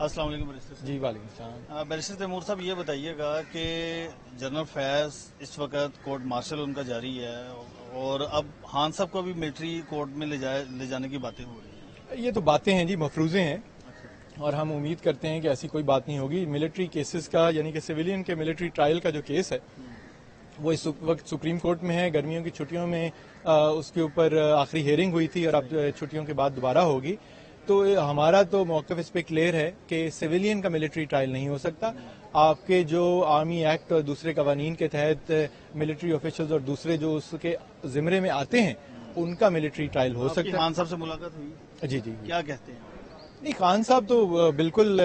السلام علیکم بیرسٹر صاحب۔ جی وعلیکم السلام۔ بیرسٹر تیمور صاحب یہ بتائیے گا کہ جنرل فیض اس وقت کورٹ مارشل ان کا جاری ہے اور اب خان صاحب کو بھی ملٹری کورٹ میں لے جانے کی باتیں ہو رہی ہیں۔ یہ تو باتیں ہیں جی، مفروضے ہیں، اور ہم امید کرتے ہیں کہ ایسی کوئی بات نہیں ہوگی۔ ملٹری کیسز کا یعنی کہ سویلین کے ملٹری ٹرائل کا جو کیس ہے وہ اس وقت سپریم کورٹ میں ہے۔ گرمیوں کی چھٹیوں میں اس کے اوپر آخری ہیئرنگ ہوئی تھی اور اب چھٹیوں کے بعد دوبارہ ہوگی۔ تو ہمارا تو موقف اس پہ کلیئر ہے کہ سویلین کا ملٹری ٹرائل نہیں ہو سکتا۔ آپ کے جو آرمی ایکٹ اور دوسرے قوانین کے تحت ملٹری آفیشلز اور دوسرے جو اس کے زمرے میں آتے ہیں ان کا ملٹری ٹرائل ہو سکتا ہے۔ خان صاحب سے ملاقات ہوئی؟ جی جی، کیا کہتے ہیں؟ نہیں، خان صاحب تو بالکل،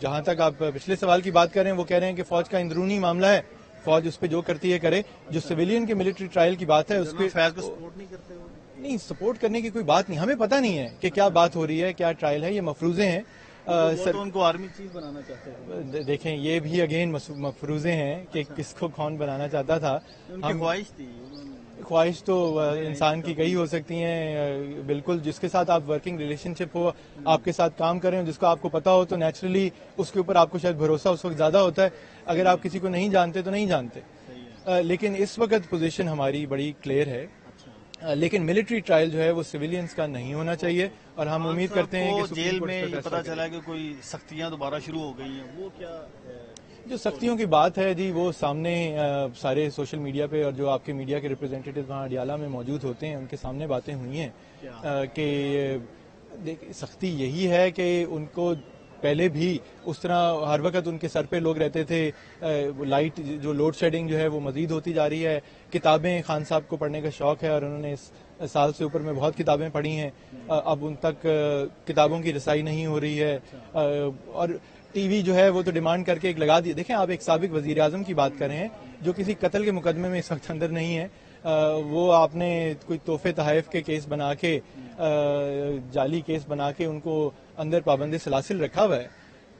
جہاں تک آپ پچھلے سوال کی بات کر رہے ہیں وہ کہہ رہے ہیں کہ فوج کا اندرونی معاملہ ہے، فوج اس پہ جو کرتی ہے کرے۔ جو سویلین کے ملٹری ٹرائل کی بات ہے اس پہ فیض کو سپورٹ نہیں کرتے ہو؟ نہیں، سپورٹ کرنے کی کوئی بات نہیں، ہمیں پتہ نہیں ہے کہ کیا بات ہو رہی ہے، کیا ٹرائل ہے، یہ مفروضے ہیں۔ تو ان کو آرمی چیف بنانا چاہتے ہیں۔ دیکھیں، یہ بھی اگین مفروضے ہیں کہ کس کو کون بنانا چاہتا تھا۔ ان کی خواہش تھی۔ خواہش تو انسان کی کئی ہو سکتی ہیں، بالکل جس کے ساتھ آپ ورکنگ ریلیشن شپ ہو، آپ کے ساتھ کام کریں، جس کو آپ کو پتا ہو تو نیچرلی اس کے اوپر آپ کو شاید بھروسہ اس وقت زیادہ ہوتا ہے۔ اگر آپ کسی کو نہیں جانتے تو نہیں جانتے، لیکن اس وقت پوزیشن ہماری بڑی کلیئر ہے۔ لیکن ملٹری ٹرائل جو ہے وہ سویلینز کا نہیں ہونا چاہیے، اور ہم امید کرتے ہیں کہ جیل میں پتا چلا کہ کوئی سختیاں دوبارہ شروع ہو گئی ہیں، وہ کیا ہے؟ جو سختیوں کی بات ہے جی وہ سامنے سارے سوشل میڈیا پہ، اور جو آپ کے میڈیا کے ریپرزینٹیٹیو وہاں اڈیالہ میں موجود ہوتے ہیں ان کے سامنے باتیں ہوئی ہیں کہ سختی یہی ہے کہ ان کو پہلے بھی اس طرح ہر وقت ان کے سر پہ لوگ رہتے تھے۔ لائٹ جو لوڈ شیڈنگ جو ہے وہ مزید ہوتی جا رہی ہے۔ کتابیں خان صاحب کو پڑھنے کا شوق ہے اور انہوں نے اس سال سے اوپر میں بہت کتابیں پڑھی ہیں، اب ان تک کتابوں کی رسائی نہیں ہو رہی ہے، اور ٹی وی جو ہے وہ تو ڈیمانڈ کر کے ایک لگا دیے۔ دیکھیں، آپ ایک سابق وزیر اعظم کی بات کر رہے ہیں جو کسی قتل کے مقدمے میں اس وقت اندر نہیں ہے، وہ آپ نے کوئی تحفے تحائف کے کیس بنا کے، جعلی کیس بنا کے ان کو اندر پابند سلاسل رکھا ہوا ہے۔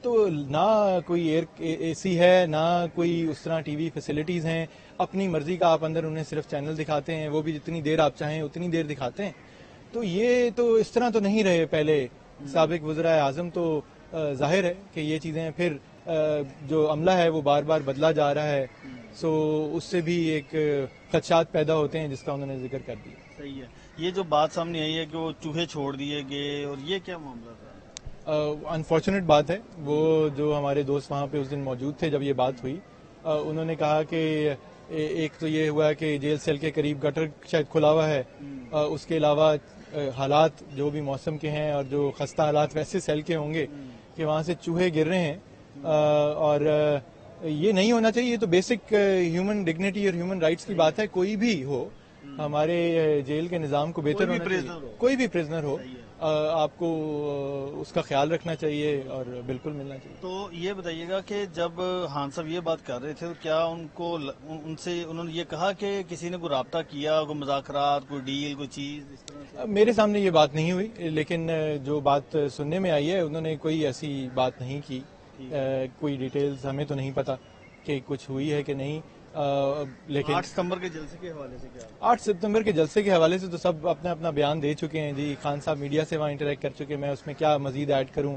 تو نہ کوئی اے سی ہے، نہ کوئی اس طرح ٹی وی فیسلٹیز ہیں، اپنی مرضی کا آپ اندر انہیں صرف چینل دکھاتے ہیں، وہ بھی جتنی دیر آپ چاہیں اتنی دیر دکھاتے ہیں۔ تو یہ تو اس طرح تو نہیں رہے پہلے سابق وزرائے اعظم، تو ظاہر ہے کہ یہ چیزیں پھر جو عملہ ہے وہ بار بار بدلا جا رہا ہے، سو اس سے بھی ایک خدشات پیدا ہوتے ہیں جس کا انہوں نے ذکر کر دیا۔ صحیح ہے۔ یہ جو بات سامنے آئی ہے کہ وہ چوہے چھوڑ دیے گئے، اور یہ کیا معاملہ تھا؟ انفارچونیٹ بات ہے، وہ جو ہمارے دوست وہاں پہ اس دن موجود تھے جب یہ بات ہوئی، انہوں نے کہا کہ ایک تو یہ ہوا کہ جیل سیل کے قریب گٹر شاید کھلا ہوا ہے، اس کے علاوہ حالات جو بھی موسم کے ہیں اور جو خستہ حالات ویسے سیل کے ہوں گے کہ وہاں سے چوہے گر رہے ہیں، اور یہ نہیں ہونا چاہیے۔ یہ تو بیسک ہیومن ڈگنیٹی اور ہیومن رائٹس کی بات ہے، کوئی بھی ہو ہمارے جیل کے نظام کو بہتر ہونا چاہیے، کوئی بھی پریزنر ہو آپ کو اس کا خیال رکھنا چاہیے اور بالکل ملنا چاہیے۔ تو یہ بتائیے گا کہ جب خان صاحب یہ بات کر رہے تھے تو کیا ان سے انہوں نے یہ کہا کہ کسی نے کوئی رابطہ کیا، کوئی مذاکرات، کوئی ڈیل، کوئی چیز اس طرح؟ میرے سامنے یہ بات نہیں ہوئی، لیکن جو بات سننے میں آئی ہے انہوں نے کوئی ایسی بات نہیں کی، کوئی ڈیٹیلز ہمیں تو نہیں پتا کہ کچھ ہوئی ہے کہ نہیں، لیکن 8 ستمبر کے جلسے کے حوالے سے کیا؟ 8 ستمبر کے جلسے کے حوالے سے تو سب اپنا اپنا بیان دے چکے ہیں جی۔ خان صاحب میڈیا سے وہاں انٹریکٹ کر چکے، میں اس میں کیا مزید ایڈ کروں۔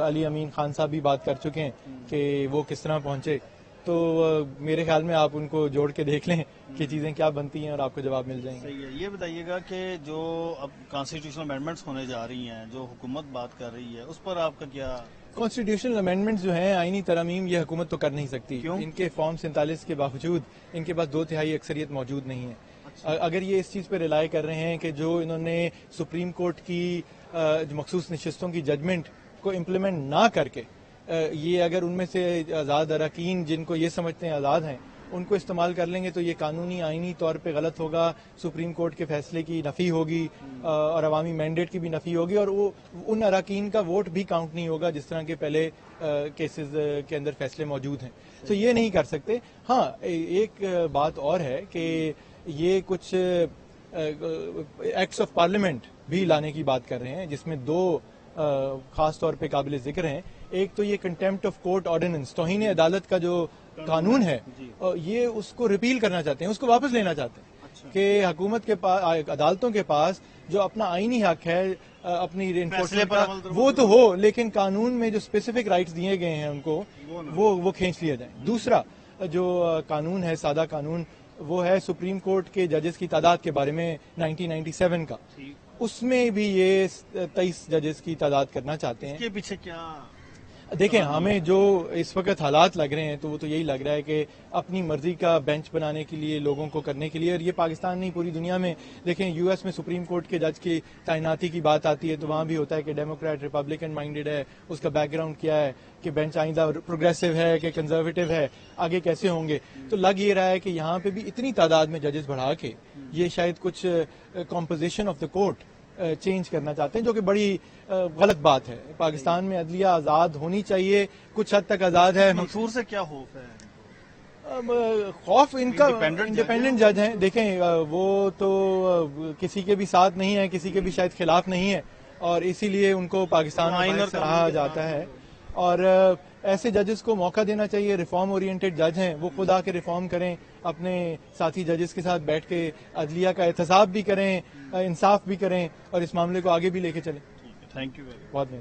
علی امین خان صاحب بھی بات کر چکے ہیں کہ وہ کس طرح پہنچے، تو میرے خیال میں آپ ان کو جوڑ کے دیکھ لیں کہ چیزیں کیا بنتی ہیں اور آپ کو جواب مل جائیں گے۔ صحیح ہے۔ یہ بتائیے گا کہ جو اب کانسٹیٹیوشنل امینڈمنٹس ہونے جا رہی ہیں، جو حکومت بات کر رہی ہے، اس پر آپ کا کیا؟ کانسٹیٹیوشنل امینڈمنٹس جو ہیں، آئینی ترامیم، یہ حکومت تو کر نہیں سکتی۔ کیوں؟ ان کے فارم 47 کے باوجود ان کے پاس 2/3 اکثریت موجود نہیں ہے۔ اگر یہ اس چیز پہ رلائے کر رہے ہیں کہ جو انہوں نے سپریم کورٹ کی مخصوص نشستوں کی ججمنٹ کو امپلیمنٹ نہ کر کے، یہ اگر ان میں سے آزاد اراکین جن کو یہ سمجھتے ہیں آزاد ہیں ان کو استعمال کر لیں گے تو یہ قانونی آئینی طور پہ غلط ہوگا، سپریم کورٹ کے فیصلے کی نفی ہوگی اور عوامی مینڈیٹ کی بھی نفی ہوگی، اور وہ ان اراکین کا ووٹ بھی کاؤنٹ نہیں ہوگا جس طرح کے پہلے کیسز کے اندر فیصلے موجود ہیں، تو یہ نہیں کر سکتے۔ ہاں، ایک بات اور ہے کہ یہ کچھ ایکٹس آف پارلیمنٹ بھی لانے کی بات کر رہے ہیں جس میں 2 خاص طور پہ قابل ذکر ہیں۔ ایک تو یہ کنٹیمپٹ آف کورٹ آرڈیننس، توہین عدالت کا جو قانون ہے، یہ اس کو ریپیل کرنا چاہتے ہیں، اس کو واپس لینا چاہتے ہیں۔ کہ حکومت کے پاس، عدالتوں کے پاس جو اپنا آئینی حق ہے اپنی انفورسمنٹ کا وہ تو ہو، لیکن قانون میں جو اسپیسیفک رائٹس دیے گئے ہیں ان کو وہ کھینچ لیا جائے. دوسرا جو قانون ہے، سادہ قانون، وہ ہے سپریم کورٹ کے ججز کی تعداد کے بارے میں 1997 کا. اس میں بھی یہ 23 ججز کی تعداد کرنا چاہتے ہیں. اس کے پیچھے کیا؟ دیکھیں، ہمیں جو اس وقت حالات لگ رہے ہیں تو وہ تو یہی لگ رہا ہے کہ اپنی مرضی کا بینچ بنانے کے لیے، لوگوں کو کرنے کے لیے، اور یہ پاکستان نہیں پوری دنیا میں دیکھیں، یو ایس میں سپریم کورٹ کے جج کی تعیناتی کی بات آتی ہے تو وہاں بھی ہوتا ہے کہ ڈیموکریٹ ریپبلکن مائنڈیڈ ہے، اس کا بیک گراؤنڈ کیا ہے، کہ بینچ آئندہ پروگریسو ہے کہ کنزرویٹو ہے، آگے کیسے ہوں گے. تو لگ یہ رہا ہے کہ یہاں پہ بھی اتنی تعداد میں ججز بڑھا کے یہ شاید کچھ composition of the court change کرنا چاہتے ہیں، جو کہ بڑی غلط بات ہے. پاکستان میں عدلیہ آزاد ہونی چاہیے، کچھ حد تک آزاد ہے. منصور سے کیا خوف ہے؟ خوف ان کا انڈیپینڈنٹ جج ہیں. دیکھیں، وہ تو کسی کے بھی ساتھ نہیں ہے، کسی کے بھی شاید خلاف نہیں ہے، اور اسی لیے ان کو پاکستان میں کہا جاتا ہے. اور ایسے ججز کو موقع دینا چاہیے. ریفارم اورینٹڈ جج ہیں، وہ خود آ کے ریفارم کریں، اپنے ساتھی ججز کے ساتھ بیٹھ کے عدلیہ کا احتساب بھی کریں، انصاف بھی کریں، اور اس معاملے کو آگے بھی لے کے چلیں. Thank you. بہت